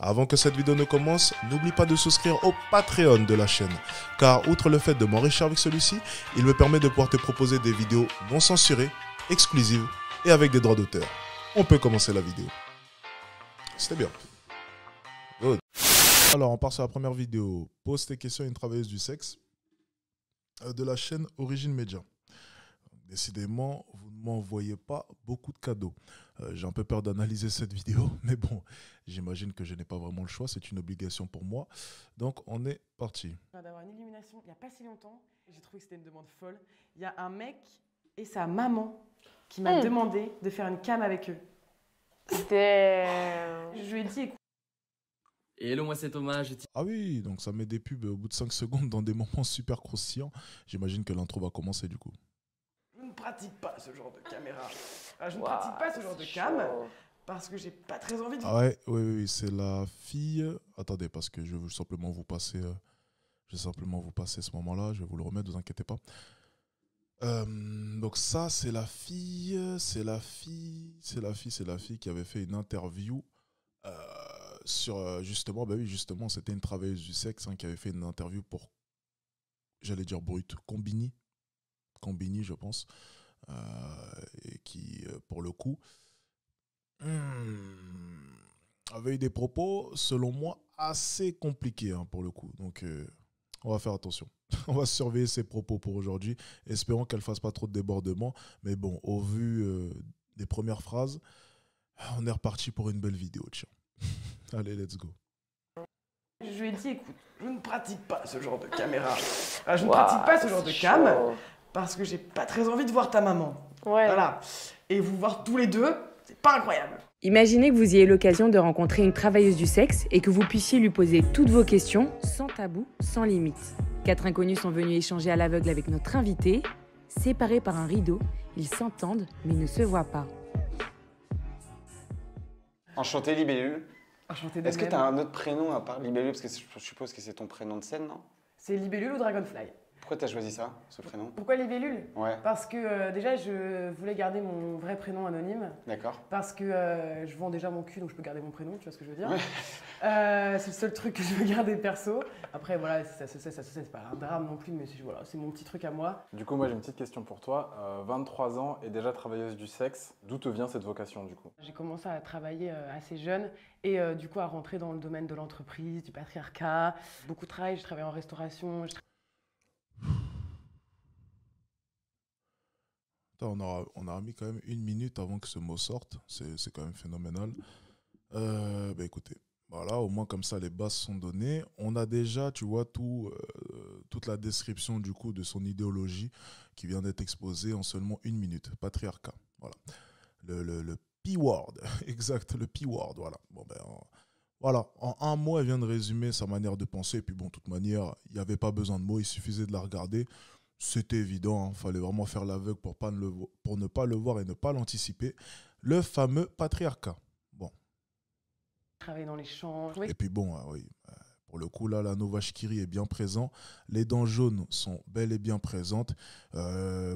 Avant que cette vidéo ne commence, n'oublie pas de souscrire au Patreon de la chaîne, car outre le fait de m'enrichir avec celui-ci, il me permet de pouvoir te proposer des vidéos non censurées, exclusives et avec des droits d'auteur. On peut commencer la vidéo. C'était bien. Good. Alors, on part sur la première vidéo. Pose tes questions à une travailleuse du sexe de la chaîne Origine Média. Décidément, vous ne m'envoyez pas beaucoup de cadeaux. J'ai un peu peur d'analyser cette vidéo, mais bon, j'imagine que je n'ai pas vraiment le choix, c'est une obligation pour moi. Donc, on est parti. D'avoir une illumination, il n'y a pas si longtemps, j'ai trouvé que c'était une demande folle. Il y a un mec et sa maman qui m'a demandé de faire une cam avec eux. Je lui ai dit, écoute. Et hello, moi c'est Thomas, Ah oui, donc ça met des pubs au bout de 5 secondes dans des moments super croustillants. J'imagine que l'intro va commencer du coup. Je ne pratique pas ce genre de caméra. Je ne pratique pas ce genre de cam parce que j'ai pas très envie de... Ah ouais, oui, c'est la fille... Attendez, parce que je veux simplement vous passer... ce moment-là, je vais vous le remettre, ne vous inquiétez pas. Donc ça, c'est la fille qui avait fait une interview sur justement, bah oui, justement, c'était une travailleuse du sexe qui avait fait une interview pour, j'allais dire brut, Combini, je pense, et qui, pour le coup, avait eu des propos, selon moi, assez compliqués pour le coup. Donc, on va faire attention. On va surveiller ses propos pour aujourd'hui. Espérons qu'elle ne fasse pas trop de débordements. Mais bon, au vu des premières phrases, on est reparti pour une belle vidéo. Tiens. Allez, let's go. Je lui ai dit, écoute, je ne pratique pas ce genre de caméra. Je ne pratique pas ce genre de cam parce que j'ai pas très envie de voir ta maman. Ouais. Voilà. Et vous voir tous les deux, c'est pas incroyable. Imaginez que vous ayez l'occasion de rencontrer une travailleuse du sexe et que vous puissiez lui poser toutes vos questions sans tabou, sans limite. 4 inconnus sont venus échanger à l'aveugle avec notre invité. Séparés par un rideau, ils s'entendent mais ne se voient pas. Enchanté, Libellule. Enchanté de Est-ce que même. tu as un autre prénom à part Libellule? Parce que je suppose que c'est ton prénom de scène, non? C'est Libellule ou Dragonfly? Pourquoi tu as choisi ça, ce prénom? Pourquoi Libellule? Ouais, Parce que déjà, je voulais garder mon vrai prénom anonyme. d'accord. Parce que je vends déjà mon cul, donc je peux garder mon prénom, tu vois ce que je veux dire. Ouais. C'est le seul truc que je veux garder perso. Après, voilà, si ça se sait, c'est pas un drame non plus, mais voilà, c'est mon petit truc à moi. Du coup, moi j'ai une petite question pour toi. 23 ans et déjà travailleuse du sexe, d'où te vient cette vocation du coup? J'ai commencé à travailler assez jeune et du coup à rentrer dans le domaine de l'entreprise, du patriarcat. Beaucoup de travail, je travaille en restauration. On a mis quand même 1 minute avant que ce mot sorte. C'est quand même phénoménal. Bah écoutez, voilà, au moins comme ça les bases sont données. On a déjà, tu vois, toute la description du coup de son idéologie qui vient d'être exposée en seulement 1 minute. Patriarcat, voilà. Le P-word, exact, le P-word, voilà. Bon ben, voilà, en un mot, elle vient de résumer sa manière de penser. Et puis bon, de toute manière, il n'y avait pas besoin de mots, il suffisait de la regarder. C'était évident, il fallait vraiment faire l'aveugle pour ne pas le voir et ne pas l'anticiper. Le fameux patriarcat. Bon. Je travaille dans les champs. Et puis bon, oui, pour le coup, là, la Novashkiri est bien présent. Les dents jaunes sont bel et bien présentes.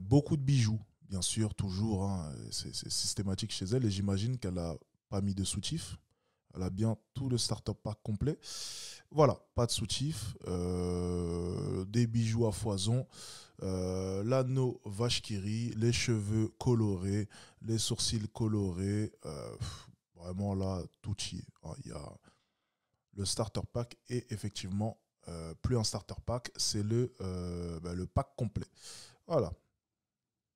Beaucoup de bijoux, bien sûr, toujours. C'est systématique chez elle. Et j'imagine qu'elle n'a pas mis de soutif. Elle a bien tout le starter pack complet. Voilà, pas de soutif, des bijoux à foison, l'anneau Vashkiri, les cheveux colorés, les sourcils colorés. Vraiment là, tout y est. Il y a le starter pack et effectivement, plus un starter pack, c'est le pack complet. Voilà.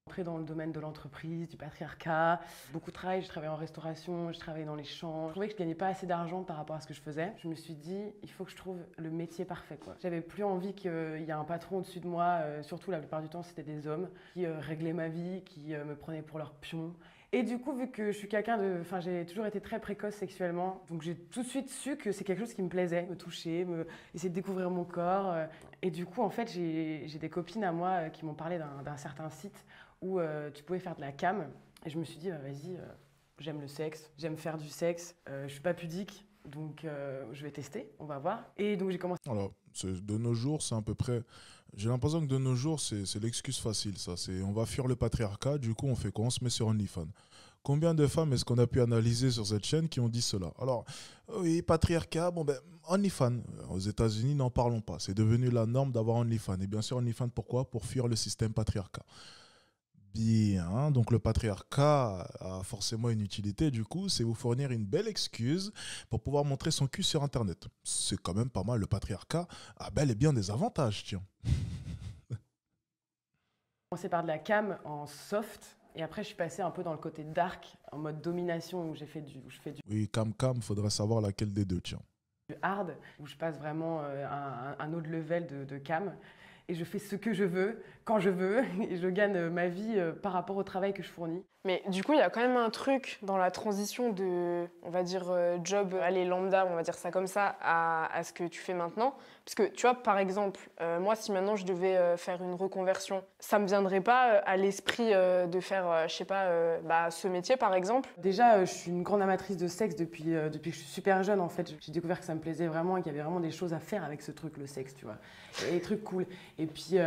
Rentrer dans le domaine de l'entreprise, du patriarcat. Beaucoup de travail, je travaille en restauration, je travaille dans les champs. Je trouvais que je gagnais pas assez d'argent par rapport à ce que je faisais. Je me suis dit, il faut que je trouve le métier parfait, quoi. J'avais plus envie qu'il y ait un patron au-dessus de moi, surtout la plupart du temps c'était des hommes qui réglaient ma vie, qui me prenaient pour leur pion. Et du coup, vu que je suis quelqu'un de... Enfin, j'ai toujours été très précoce sexuellement, donc j'ai tout de suite su que c'est quelque chose qui me plaisait, me toucher, essayer de découvrir mon corps. Et du coup, en fait, j'ai des copines à moi qui m'ont parlé d'un certain site où tu pouvais faire de la cam. Et je me suis dit, vas-y, j'aime le sexe, j'aime faire du sexe, je suis pas pudique, donc je vais tester, on va voir. Et donc j'ai commencé... Alors, de nos jours, c'est à peu près... J'ai l'impression que de nos jours, c'est l'excuse facile, ça. On va fuir le patriarcat, du coup, on fait quoi? On se met sur OnlyFans. Combien de femmes est-ce qu'on a pu analyser sur cette chaîne qui ont dit cela? Alors, oui, patriarcat, bon ben, OnlyFans, aux États-Unis, n'en parlons pas. C'est devenu la norme d'avoir OnlyFans. Et bien sûr, OnlyFans, pourquoi? Pour fuir le système patriarcat. Bien, donc le patriarcat a forcément une utilité, du coup, c'est vous fournir une belle excuse pour pouvoir montrer son cul sur Internet. C'est quand même pas mal, le patriarcat a bel et bien des avantages, tiens. commencé par de la cam en soft et après je suis passée un peu dans le côté dark en mode domination où je fais du Oui, cam, faudrait savoir laquelle des deux, tiens. hard où je passe vraiment un autre level de cam et je fais ce que je veux quand je veux et je gagne ma vie par rapport au travail que je fournis. Mais du coup, il y a quand même un truc dans la transition de, on va dire, job, allez, lambda, on va dire ça comme ça, à ce que tu fais maintenant. Parce que, tu vois, par exemple, moi, si maintenant je devais faire une reconversion, ça me viendrait pas à l'esprit de faire, je sais pas, ce métier, par exemple. Déjà, je suis une grande amatrice de sexe depuis que je suis super jeune, en fait. J'ai découvert que ça me plaisait vraiment et qu'il y avait vraiment des choses à faire avec ce truc, le sexe, tu vois. Et des trucs cool. Et puis,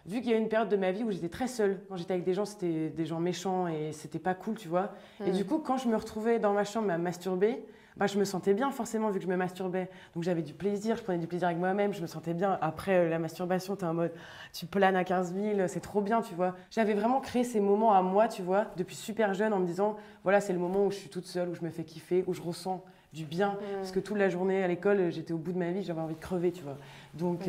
vu qu'il y a eu une période de ma vie où j'étais très seule, quand j'étais avec des gens, c'était des gens méchants et c'était pas cool, tu vois. Et du coup, quand je me retrouvais dans ma chambre à masturber, je me sentais bien forcément vu que je me masturbais. Donc j'avais du plaisir, je prenais du plaisir avec moi-même, je me sentais bien. Après la masturbation, t'es en mode, tu planes à 15 000, c'est trop bien, tu vois. J'avais vraiment créé ces moments à moi, tu vois, depuis super jeune en me disant, voilà, c'est le moment où je suis toute seule, où je me fais kiffer, où je ressens du bien. Parce que toute la journée à l'école, j'étais au bout de ma vie, j'avais envie de crever, tu vois. Donc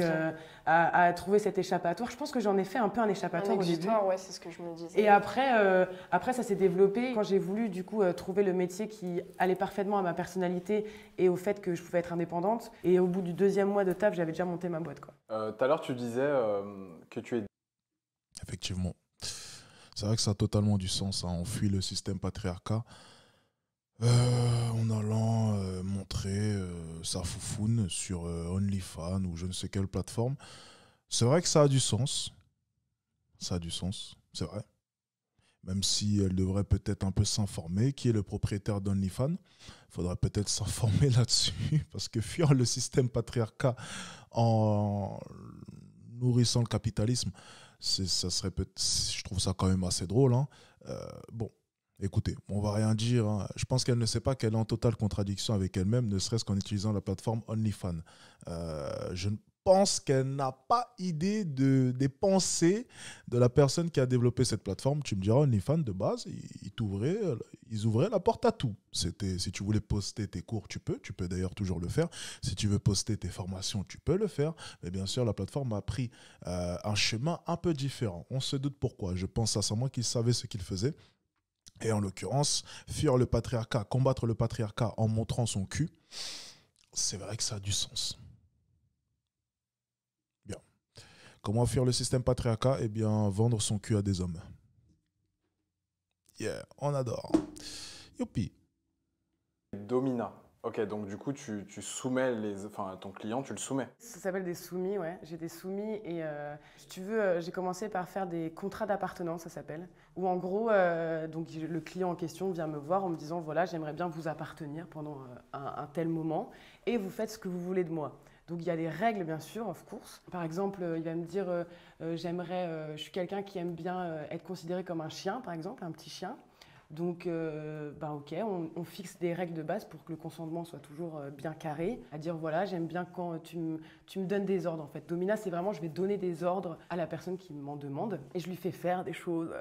à trouver cet échappatoire, je pense que j'en ai fait un peu un échappatoire au début. Ouais, c'est ce que je me disais. Et après ça s'est développé quand j'ai voulu du coup trouver le métier qui allait parfaitement à ma personnalité et au fait que je pouvais être indépendante. Et au bout du 2e mois de taf, j'avais déjà monté ma boîte, quoi. Tout à l'heure, tu disais que tu es... Effectivement. C'est vrai que ça a totalement du sens, hein. On fuit le système patriarcat en allant montrer sa foufoune sur OnlyFans ou je ne sais quelle plateforme. C'est vrai que ça a du sens. Ça a du sens, c'est vrai. Même si elle devrait peut-être un peu s'informer. Qui est le propriétaire d'OnlyFans? Il faudrait peut-être s'informer là-dessus. Parce que fuir le système patriarcat en nourrissant le capitalisme, ça serait je trouve ça quand même assez drôle, hein. Bon. Écoutez, on va rien dire, hein. Je pense qu'elle ne sait pas qu'elle est en totale contradiction avec elle-même, ne serait-ce qu'en utilisant la plateforme OnlyFans. Je pense qu'elle n'a pas idée des pensées de la personne qui a développé cette plateforme. Tu me diras, OnlyFans, de base, ils ouvraient la porte à tout. Si tu voulais poster tes cours, tu peux d'ailleurs toujours le faire. Si tu veux poster tes formations, tu peux le faire. Mais bien sûr, la plateforme a pris un chemin un peu différent. On se doute pourquoi. Je pense sincèrement qu'ils savaient ce qu'ils faisaient. Et en l'occurrence, fuir le patriarcat, combattre le patriarcat en montrant son cul, c'est vrai que ça a du sens. Bien. Comment fuir le système patriarcat? Eh bien, vendre son cul à des hommes. Yeah, on adore. Youpi. Domina. Ok, donc du coup, tu soumets ton client, tu le soumets. Ça s'appelle des soumis, ouais. J'ai des soumis et si tu veux, j'ai commencé par faire des contrats d'appartenance, ça s'appelle. Où en gros, donc le client en question vient me voir en me disant, voilà, j'aimerais bien vous appartenir pendant un tel moment et vous faites ce que vous voulez de moi. Donc il y a des règles bien sûr, of course. Par exemple, il va me dire, je suis quelqu'un qui aime bien être considéré comme un chien, par exemple, un petit chien. Donc, ok, on fixe des règles de base pour que le consentement soit toujours bien carré. À dire, voilà, j'aime bien quand tu me donnes des ordres, en fait. Domina, c'est vraiment, je vais donner des ordres à la personne qui m'en demande. Et je lui fais faire des choses.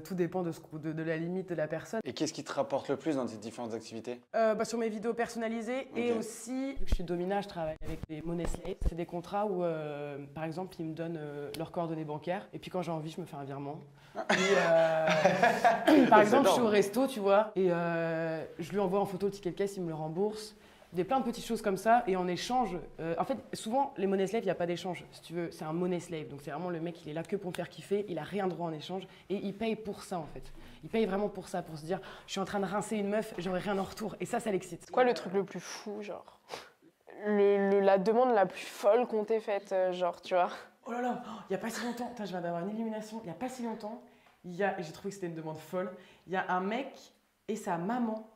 Tout dépend de la limite de la personne. Et qu'est-ce qui te rapporte le plus dans tes différentes activités? Sur mes vidéos personnalisées et aussi, vu que je suis Domina, je travaille avec des money slaves. C'est des contrats où, par exemple, ils me donnent leurs coordonnées bancaires. Et puis quand j'ai envie, je me fais un virement. Et, par exemple, je suis au resto, tu vois, et je lui envoie en photo le ticket de caisse, il me le rembourse. Plein de petites choses comme ça. Et en échange, en fait, souvent, les money slaves, il n'y a pas d'échange. Si tu veux, c'est un money slave. Donc, c'est vraiment le mec, il est là que pour me faire kiffer. Il n'a rien droit en échange. Et il paye pour ça, en fait. Il paye vraiment pour ça, pour se dire, je suis en train de rincer une meuf, j'aurai rien en retour. Et ça l'excite. C'est quoi le truc le plus fou, genre la demande la plus folle qu'on t'ait faite, genre, tu vois? Oh là là, il n'y a pas si longtemps, je viens d'avoir une illumination, il n'y a pas si longtemps, j'ai trouvé que c'était une demande folle, il y a un mec et sa maman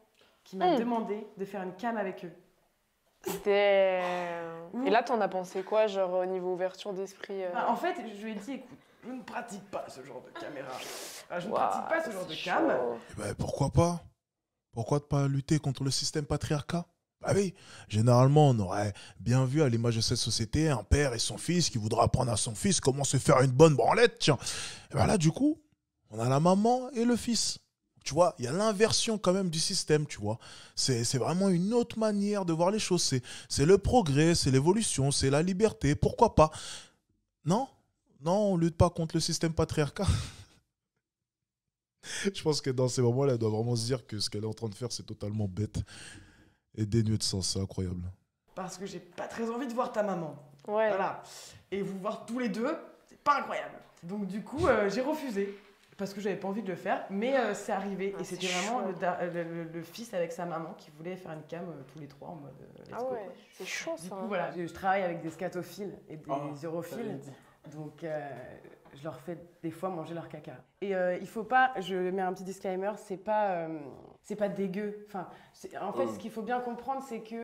qui m'a demandé de faire une cam avec eux. Damn. Et là, t'en as pensé quoi, genre au niveau ouverture d'esprit En fait, je lui ai dit, écoute, je ne pratique pas ce genre de caméra. Je ne Waouh, pratique pas ce genre de c'est cam. chaud. Eh ben, pourquoi pas? Pourquoi ne pas lutter contre le système patriarcat? Bah oui, généralement, on aurait bien vu à l'image de cette société un père et son fils qui voudra apprendre à son fils comment se faire une bonne branlette, tiens. Et ben là, du coup, on a la maman et le fils. Tu vois, il y a l'inversion quand même du système, tu vois. C'est vraiment une autre manière de voir les choses. C'est le progrès, c'est l'évolution, c'est la liberté. Pourquoi pas? Non? Non, on lutte pas contre le système patriarcat. Je pense que dans ces moments-là, elle doit vraiment se dire que ce qu'elle est en train de faire, c'est totalement bête et dénué de sens. C'est incroyable. Parce que j'ai pas très envie de voir ta maman. Ouais. Voilà. Et vous voir tous les deux, c'est pas incroyable. Donc du coup, j'ai refusé. Parce que j'avais pas envie de le faire. Mais c'est arrivé. Ah, et c'est c'était vraiment chaud. le fils avec sa maman qui voulait faire une cam tous les trois en mode let's Ah go, ouais, quoi. c'est chaud Du ça. coup, voilà, je travaille avec des scatophiles et des Oh, urophiles. t'avais dit. Donc, je leur fais des fois manger leur caca. Et il faut pas, je mets un petit disclaimer, c'est pas dégueu. Enfin, en fait, ce qu'il faut bien comprendre, c'est que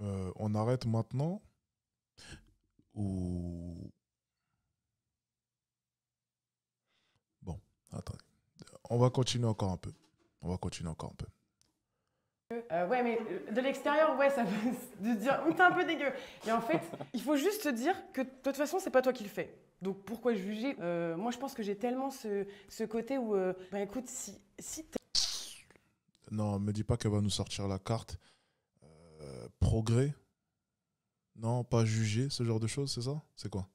Euh, on arrête maintenant ou... Bon, attendez. On va continuer encore un peu. On va continuer encore un peu. ouais, mais de l'extérieur, ouais, ça peut de se dire, t'es un peu dégueu. Mais en fait, il faut juste se dire que de toute façon, c'est pas toi qui le fais. Donc pourquoi juger? Moi, je pense que j'ai tellement ce côté où, bah écoute, si t'es... Non, me dis pas qu'elle va nous sortir la carte. Progrès. Non, pas juger, ce genre de choses, c'est ça? C'est quoi?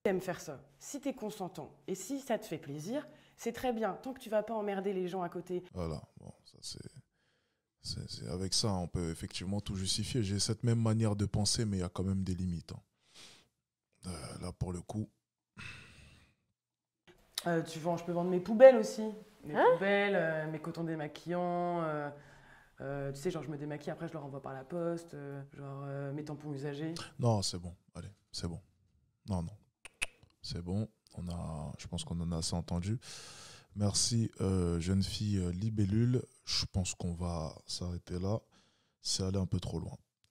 T'aimes faire ça, si t'es consentant et si ça te fait plaisir, c'est très bien. Tant que tu vas pas emmerder les gens à côté. Voilà, bon, ça avec ça, on peut effectivement tout justifier. J'ai cette même manière de penser, mais il y a quand même des limites, hein. Là, pour le coup, Je peux vendre mes poubelles aussi. Mes poubelles, mes cotons démaquillants. Tu sais, genre je me démaquille, après je le renvoie par la poste. Mes tampons usagés. non, c'est bon. Allez, c'est bon. Non, non, c'est bon. Je pense qu'on en a assez entendu. Merci, jeune fille libellule. Je pense qu'on va s'arrêter là. C'est aller un peu trop loin.